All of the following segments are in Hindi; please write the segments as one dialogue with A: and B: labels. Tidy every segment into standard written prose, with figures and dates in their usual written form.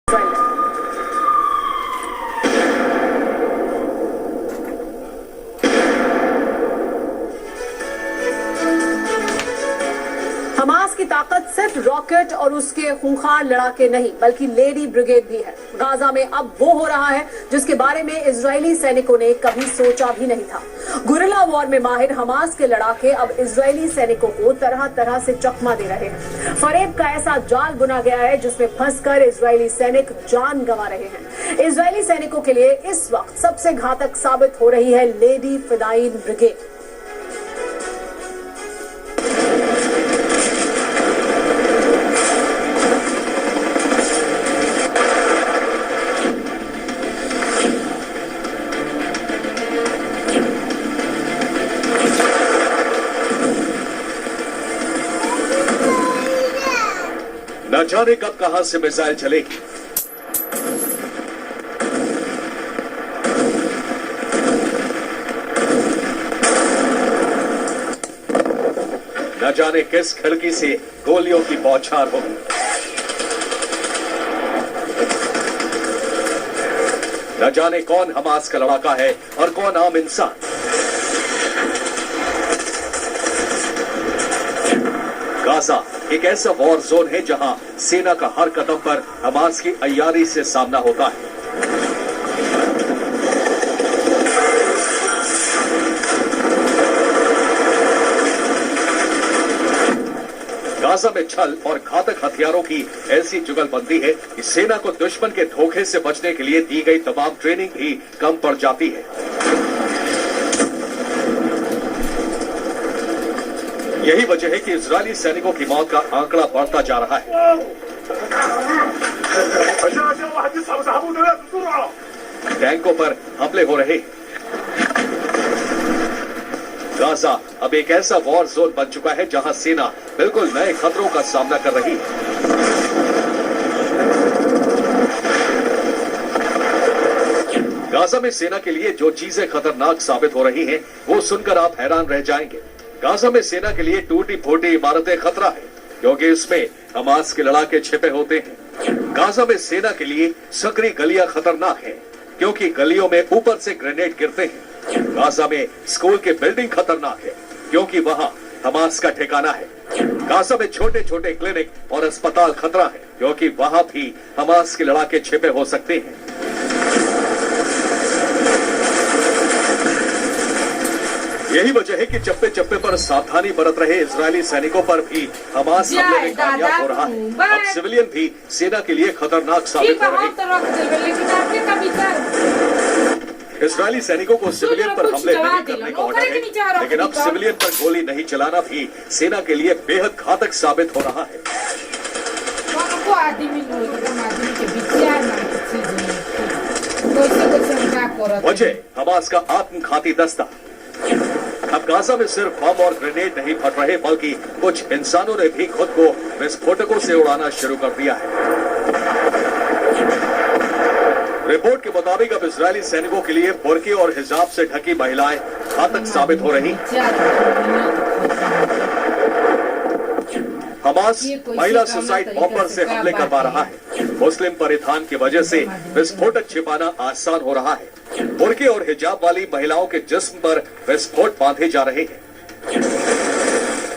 A: हमास की ताकत सिर्फ रॉकेट और उसके खूंखार लड़ाके नहीं बल्कि लेडी ब्रिगेड भी है। गाजा में अब वो हो रहा है जिसके बारे में इजरायली सैनिकों ने कभी सोचा भी नहीं था। गुरिल्ला वॉर में माहिर हमास के लड़ाके अब इजरायली सैनिकों को तरह तरह से चकमा दे रहे हैं। फरेब का ऐसा जाल बुना गया है जिसमें फंसकर इजरायली सैनिक जान गंवा रहे हैं। इजरायली सैनिकों के लिए इस वक्त सबसे घातक साबित हो रही है लेडी फिदाइन ब्रिगेड।
B: न जाने कब कहां से मिसाइल चलेगी। न जाने किस खिड़की से गोलियों की बौछार होगी। न जाने कौन हमास का लड़ाका है और कौन आम इंसान। गाजा एक ऐसा वॉर जोन है जहां सेना का हर कदम पर हमास की अय्यारी से सामना होता है। गाजा में छल और घातक हथियारों की ऐसी जुगलबंदी है कि सेना को दुश्मन के धोखे से बचने के लिए दी गई तमाम ट्रेनिंग भी कम पड़ जाती है। यही वजह है कि इजरायली सैनिकों की मौत का आंकड़ा बढ़ता जा रहा है। टैंकों पर हमले हो रहे हैं। गाजा अब एक ऐसा वॉर जोन बन चुका है जहां सेना बिल्कुल नए खतरों का सामना कर रही है। गाजा में सेना के लिए जो चीजें खतरनाक साबित हो रही हैं, वो सुनकर आप हैरान रह जाएंगे। गाजा में सेना के लिए टूटी फूटी इमारतें खतरा है क्योंकि इसमें हमास के लड़ाके छिपे होते हैं। गाजा में सेना के लिए सकरी गलियां खतरनाक हैं क्योंकि गलियों में ऊपर से ग्रेनेड गिरते हैं। गाजा में स्कूल के बिल्डिंग खतरनाक है क्योंकि वहां हमास का ठिकाना है। गाजा में छोटे छोटे क्लिनिक और अस्पताल खतरा है क्योंकि वहां भी हमास के लड़ाके छिपे हो सकते हैं। यही वजह है कि चप्पे चप्पे पर सावधानी बरत रहे इजरायली सैनिकों पर भी हमास हमले में कामयाब हो रहा है। अब सिविलियन भी सेना के लिए खतरनाक साबित हो रहे हैं। इजरायली सैनिकों को सिविलियन पर हमले नहीं करने का ऑर्डर है, लेकिन अब सिविलियन पर गोली नहीं चलाना भी सेना के लिए बेहद घातक साबित हो रहा है। वजह हमास का आत्मघाती दस्ता। अब गाजा में सिर्फ बम और ग्रेनेड नहीं फट रहे बल्कि कुछ इंसानों ने भी खुद को विस्फोटकों से उड़ाना शुरू कर दिया है। रिपोर्ट के मुताबिक अब इजरायली सैनिकों के लिए बुर्के और हिजाब से ढकी महिलाएं घातक साबित हो रही। हमास महिला सुसाइड बॉम्बर से हमले करवा रहा है। मुस्लिम परिधान की वजह से विस्फोटक छिपाना आसान हो रहा है। बुर्के और हिजाब वाली महिलाओं के जिस्म पर विस्फोट बांधे जा रहे हैं।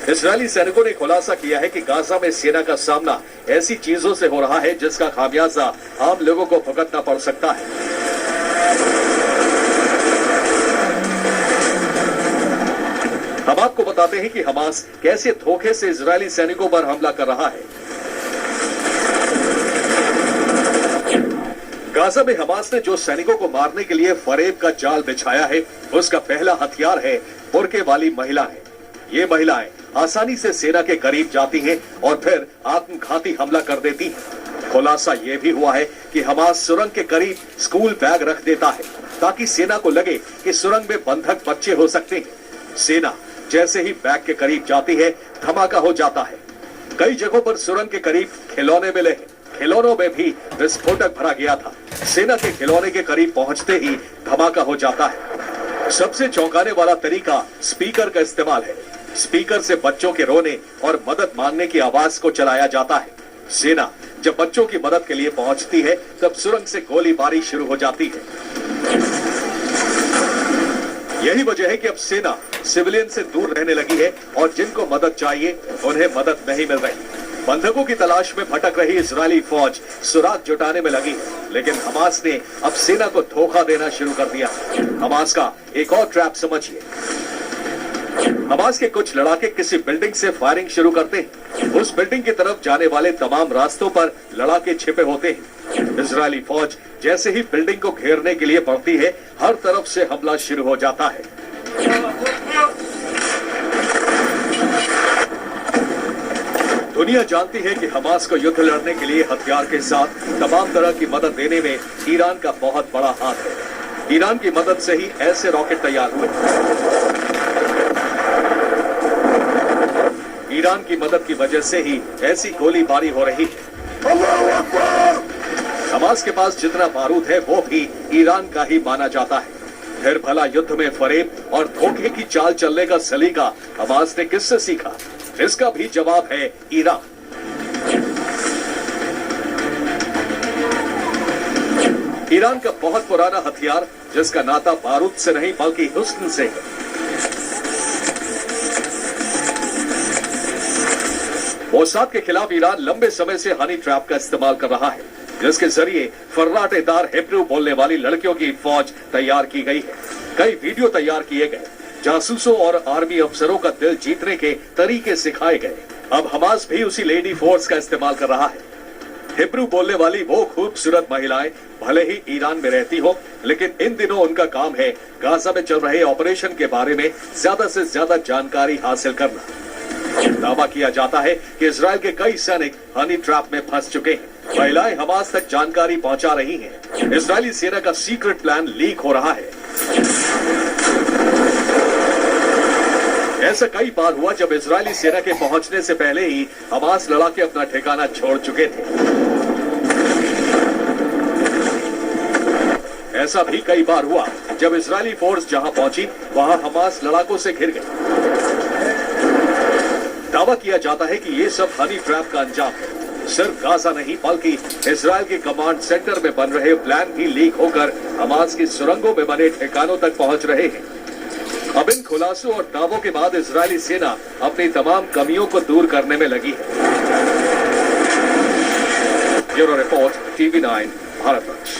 B: इजरायली सैनिकों ने खुलासा किया है कि गाजा में सेना का सामना ऐसी चीजों से हो रहा है जिसका खामियाजा आम लोगों को भुगतना पड़ सकता है। हम आपको बताते हैं कि हमास कैसे धोखे से इजरायली सैनिकों पर हमला कर रहा है। गाजा में हमास ने जो सैनिकों को मारने के लिए फरेब का जाल बिछाया है, उसका पहला हथियार है बुर्के वाली महिलाएं। ये महिलाएं आसानी से सेना के करीब जाती हैं और फिर आत्मघाती हमला कर देती हैं। खुलासा यह भी हुआ है कि हमास सुरंग के करीब स्कूल बैग रख देता है ताकि सेना को लगे कि सुरंग में बंधक बच्चे हो सकते हैं। सेना जैसे ही बैग के करीब जाती है, धमाका हो जाता है। कई जगहों पर सुरंग के करीब खिलौने मिले हैं। खिलौनों में भी विस्फोटक भरा गया था। सेना के खिलौने के करीब पहुंचते ही धमाका हो जाता है। सबसे चौंकाने वाला तरीका स्पीकर का इस्तेमाल है। स्पीकर से बच्चों के रोने और मदद मांगने की आवाज को चलाया जाता है। सेना जब बच्चों की मदद के लिए पहुंचती है तब सुरंग से गोलीबारी शुरू हो जाती है। यही वजह है कि अब सेना सिविलियन से दूर रहने लगी है और जिनको मदद चाहिए उन्हें मदद नहीं मिल रही। बंधकों की तलाश में भटक रही इजरायली फौज सुराग जुटाने में लगी है, लेकिन हमास ने अब सेना को धोखा देना शुरू कर दिया। हमास का एक और ट्रैप समझिए। हमास के कुछ लड़ाके किसी बिल्डिंग से फायरिंग शुरू करते हैं। उस बिल्डिंग की तरफ जाने वाले तमाम रास्तों पर लड़ाके छिपे होते हैं। इजरायली फौज जैसे ही बिल्डिंग को घेरने के लिए बढ़ती है, हर तरफ से हमला शुरू हो जाता है। दुनिया जानती है कि हमास को युद्ध लड़ने के लिए हथियार के साथ तमाम तरह की मदद देने में ईरान का बहुत बड़ा हाथ है। ईरान की मदद से ही ऐसे रॉकेट तैयार हुए। ईरान की मदद की वजह से ही ऐसी गोलीबारी हो रही है। हमास के पास जितना बारूद है वो भी ईरान का ही माना जाता है। फिर भला युद्ध में फरेब और धोखे की चाल चलने का सलीका हमास ने किससे सीखा? इसका भी जवाब है ईरान। ईरान का बहुत पुराना हथियार जिसका नाता बारूद से नहीं बल्कि हुस्न से है। मोसाद के खिलाफ ईरान लंबे समय से हनी ट्रैप का इस्तेमाल कर रहा है, जिसके जरिए फर्राटेदार हिब्रू बोलने वाली लड़कियों की फौज तैयार की गई है। कई वीडियो तैयार किए गए, जासूसों और आर्मी अफसरों का दिल जीतने के तरीके सिखाए गए। अब हमास भी उसी लेडी फोर्स का इस्तेमाल कर रहा है। हिब्रू बोलने वाली वो खूबसूरत महिलाएं भले ही ईरान में रहती हो, लेकिन इन दिनों उनका काम है गाजा में चल रहे ऑपरेशन के बारे में ज्यादा से ज्यादा जानकारी हासिल करना। दावा किया जाता है कि इजराइल के कई सैनिक हनी ट्रैप में फंस चुके हैं। महिलाएं हमास तक जानकारी पहुंचा रही हैं। इजरायली सेना का सीक्रेट प्लान लीक हो रहा है। ऐसा कई बार हुआ जब इजरायली सेना के पहुंचने से पहले ही हमास लड़ाके अपना ठिकाना छोड़ चुके थे। ऐसा भी कई बार हुआ जब इजरायली फोर्स जहां पहुंची वहां हमास लड़ाकों से घिर गई। दावा किया जाता है कि ये सब हनी ट्रैप का अंजाम है। सिर्फ गाजा नहीं बल्कि इजराइल के कमांड सेंटर में बन रहे प्लान भी लीक होकर हमास की सुरंगों में बने ठिकानों तक पहुंच रहे हैं। अब इन खुलासों और दावों के बाद इजरायली सेना अपनी तमाम कमियों को दूर करने में लगी है। Bureau report, TV9 Bharatvarsh.